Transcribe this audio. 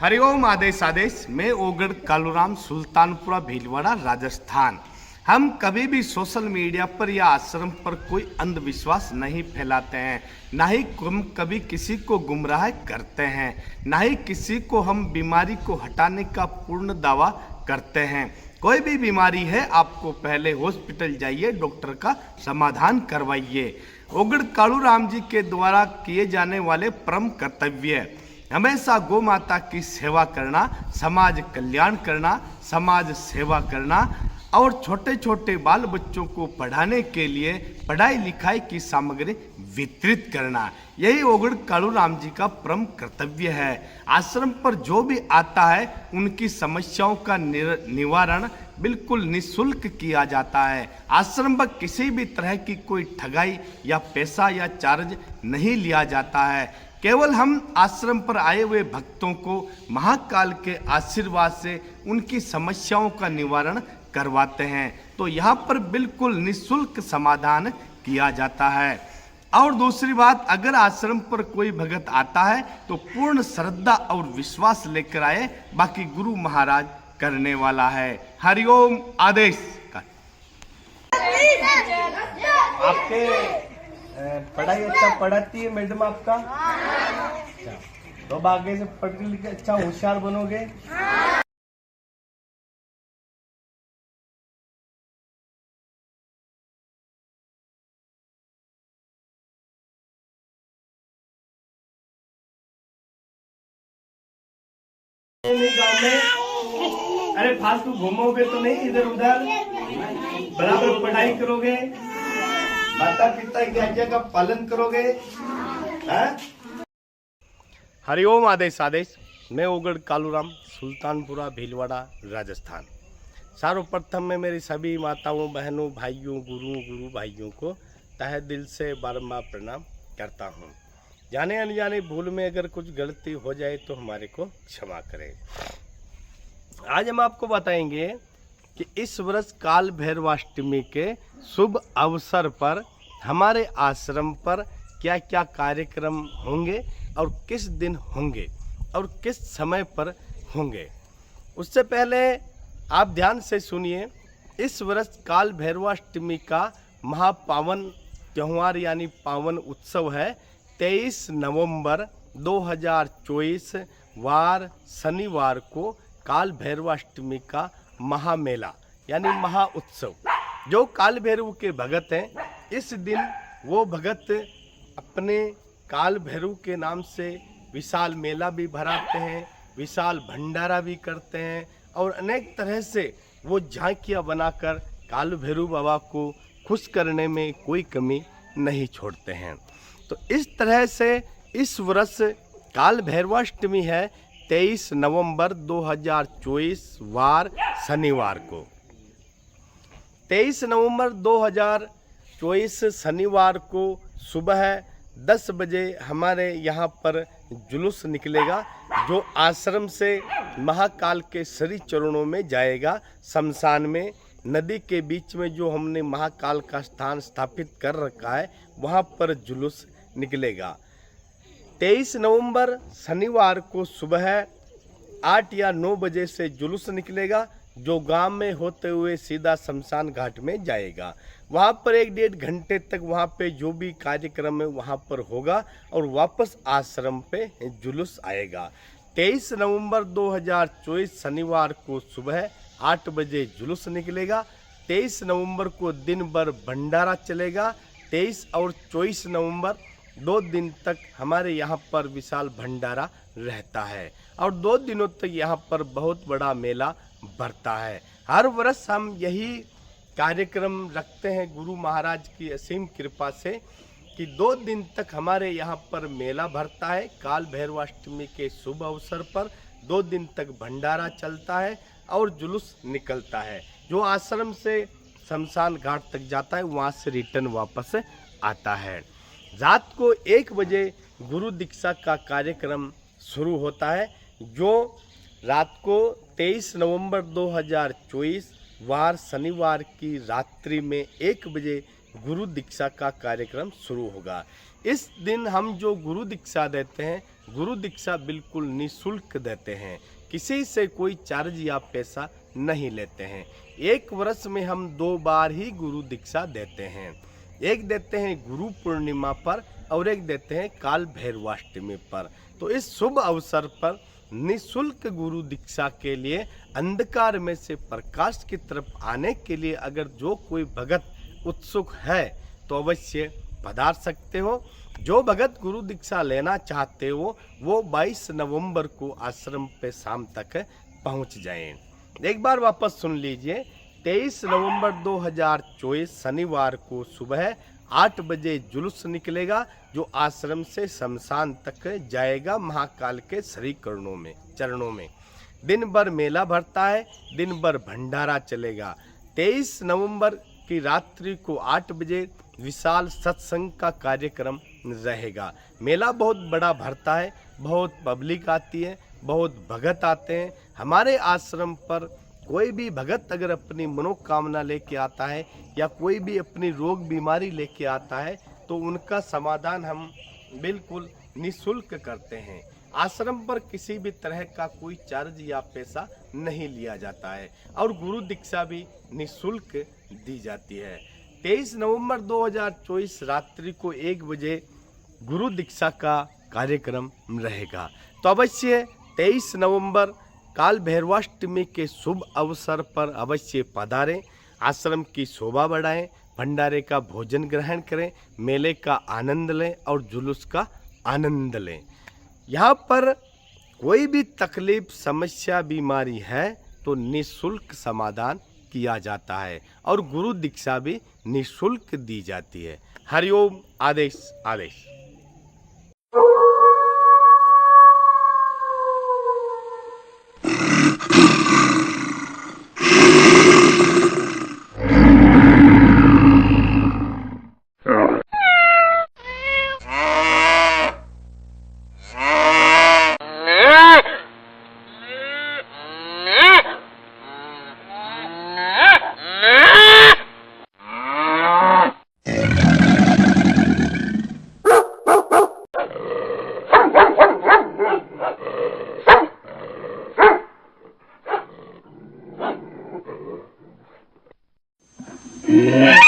हरिओम आदेश आदेश। मैं ओगढ़ कालूराम, सुल्तानपुरा भीलवाड़ा, राजस्थान। हम कभी भी सोशल मीडिया पर या आश्रम पर कोई अंधविश्वास नहीं फैलाते हैं, ना ही हम कभी किसी को गुमराह करते हैं, ना ही किसी को हम बीमारी को हटाने का पूर्ण दावा करते हैं। कोई भी बीमारी है, आपको पहले हॉस्पिटल जाइए, डॉक्टर का समाधान करवाइए। ओगढ़ कालूराम जी के द्वारा किए जाने वाले परम कर्तव्य हमेशा गौ माता की सेवा करना, समाज कल्याण करना, समाज सेवा करना और छोटे छोटे बाल बच्चों को पढ़ाने के लिए पढ़ाई लिखाई की सामग्री वितरित करना, यही ओगढ़ कालूराम जी का परम कर्तव्य है। आश्रम पर जो भी आता है उनकी समस्याओं का निवारण बिल्कुल निःशुल्क किया जाता है। आश्रम पर किसी भी तरह की कोई ठगाई या पैसा या चार्ज नहीं लिया जाता है। केवल हम आश्रम पर आए हुए भक्तों को महाकाल के आशीर्वाद से उनकी समस्याओं का निवारण करवाते हैं। तो यहाँ पर बिल्कुल निःशुल्क समाधान किया जाता है। और दूसरी बात, अगर आश्रम पर कोई भगत आता है तो पूर्ण श्रद्धा और विश्वास लेकर आए, बाकी गुरु महाराज करने वाला है। हरिओम आदेश। आपके पढ़ाई अच्छा पढ़ाती है मैडम आपका? अच्छा, तो अब आगे से पढ़ लिख के अच्छा होशियार बनोगे। गाँव में अरे फालतू घूमोगे तो नहीं, इधर उधर बराबर पढ़ाई करोगे, माता पिता की आज्ञा का पालन करोगे। हरिओम आदेश आदेश। मैं ओगढ़ कालूराम, सुल्तानपुरा भीलवाड़ा, राजस्थान। सर्वप्रथम मैं मेरी सभी माताओं, बहनों, भाइयों, गुरु भाइयों को तहे दिल से बारंबार प्रणाम करता हूँ। जाने अनजाने भूल में अगर कुछ गलती हो जाए तो हमारे को क्षमा करें। आज हम आपको बताएंगे कि इस वर्ष काल भैरवाष्टमी के शुभ अवसर पर हमारे आश्रम पर क्या क्या कार्यक्रम होंगे और किस दिन होंगे और किस समय पर होंगे। उससे पहले आप ध्यान से सुनिए। इस वर्ष काल भैरवाष्टमी का महापावन त्यौहार यानी पावन उत्सव है 23 नवंबर 2024 वार शनिवार को काल भैरवाष्टमी का महामेला यानी महा उत्सव। जो काल भैरव के भगत हैं, इस दिन वो भगत अपने काल भैरव के नाम से विशाल मेला भी भराते हैं, विशाल भंडारा भी करते हैं और अनेक तरह से वो झांकियाँ बनाकर काल भैरव बाबा को खुश करने में कोई कमी नहीं छोड़ते हैं। तो इस तरह से इस वर्ष काल भैरवाष्टमी है 23 नवंबर 2024 वार शनिवार को। 23 नवंबर 2024 शनिवार को सुबह 10 बजे हमारे यहाँ पर जुलूस निकलेगा, जो आश्रम से महाकाल के श्री चरणों में जाएगा। शमशान में नदी के बीच में जो हमने महाकाल का स्थान स्थापित कर रखा है, वहाँ पर जुलूस निकलेगा। 23 नवंबर शनिवार को सुबह 8 या 9 बजे से जुलूस निकलेगा, जो गांव में होते हुए सीधा शमशान घाट में जाएगा। वहां पर 1-1.5 घंटे तक वहां पे जो भी कार्यक्रम है वहां पर होगा और वापस आश्रम पे जुलूस आएगा। 23 नवंबर 2024 शनिवार को सुबह 8 बजे जुलूस निकलेगा। 23 नवंबर को दिन भर भंडारा चलेगा। 23 और 24 नवंबर 2 दिन तक हमारे यहाँ पर विशाल भंडारा रहता है और 2 दिनों तक यहाँ पर बहुत बड़ा मेला भरता है। हर वर्ष हम यही कार्यक्रम रखते हैं गुरु महाराज की असीम कृपा से कि 2 दिन तक हमारे यहाँ पर मेला भरता है। काल भैरवाष्टमी के शुभ अवसर पर 2 दिन तक भंडारा चलता है और जुलूस निकलता है, जो आश्रम से शमशान घाट तक जाता है, वहाँ से रिटर्न वापस आता है। रात को 1 बजे गुरु दीक्षा का कार्यक्रम शुरू होता है, जो रात को 23 नवंबर 2024 वार शनिवार की रात्रि में 1 बजे गुरु दीक्षा का कार्यक्रम शुरू होगा। इस दिन हम जो गुरु दीक्षा देते हैं गुरु दीक्षा बिल्कुल निःशुल्क देते हैं, किसी से कोई चार्ज या पैसा नहीं लेते हैं। एक वर्ष में हम 2 बार ही गुरु दीक्षा देते हैं। एक देते हैं गुरु पूर्णिमा पर और एक देते हैं काल भैरवाष्टमी पर। तो इस शुभ अवसर पर निःशुल्क गुरु दीक्षा के लिए अंधकार में से प्रकाश की तरफ आने के लिए अगर जो कोई भगत उत्सुक है तो अवश्य पधार सकते हो। जो भगत गुरु दीक्षा लेना चाहते हो वो 22 नवंबर को आश्रम पे शाम तक पहुंच जाएं। एक बार वापस सुन लीजिए। 23 नवंबर 2024 शनिवार को सुबह 8 बजे जुलूस निकलेगा जो आश्रम से शमशान तक जाएगा महाकाल के श्री चरणों में। दिन भर मेला भरता है, दिन भर भंडारा चलेगा। 23 नवंबर की रात्रि को 8 बजे विशाल सत्संग का कार्यक्रम रहेगा। मेला बहुत बड़ा भरता है, बहुत पब्लिक आती है, बहुत भगत आते हैं। हमारे आश्रम पर कोई भी भगत अगर अपनी मनोकामना लेके आता है या कोई भी अपनी रोग बीमारी लेके आता है तो उनका समाधान हम बिल्कुल निःशुल्क करते हैं। आश्रम पर किसी भी तरह का कोई चार्ज या पैसा नहीं लिया जाता है और गुरु दीक्षा भी निःशुल्क दी जाती है। 23 नवंबर 2024 रात्रि को 1 बजे गुरु दीक्षा का कार्यक्रम रहेगा। तो अवश्य 23 नवंबर काल भैरवाष्टमी के शुभ अवसर पर अवश्य पधारें, आश्रम की शोभा बढ़ाएं, भंडारे का भोजन ग्रहण करें, मेले का आनंद लें और जुलूस का आनंद लें। यहाँ पर कोई भी तकलीफ, समस्या, बीमारी है तो निःशुल्क समाधान किया जाता है और गुरु दीक्षा भी निःशुल्क दी जाती है। हरिओम। आदेश आदेश। Yeah.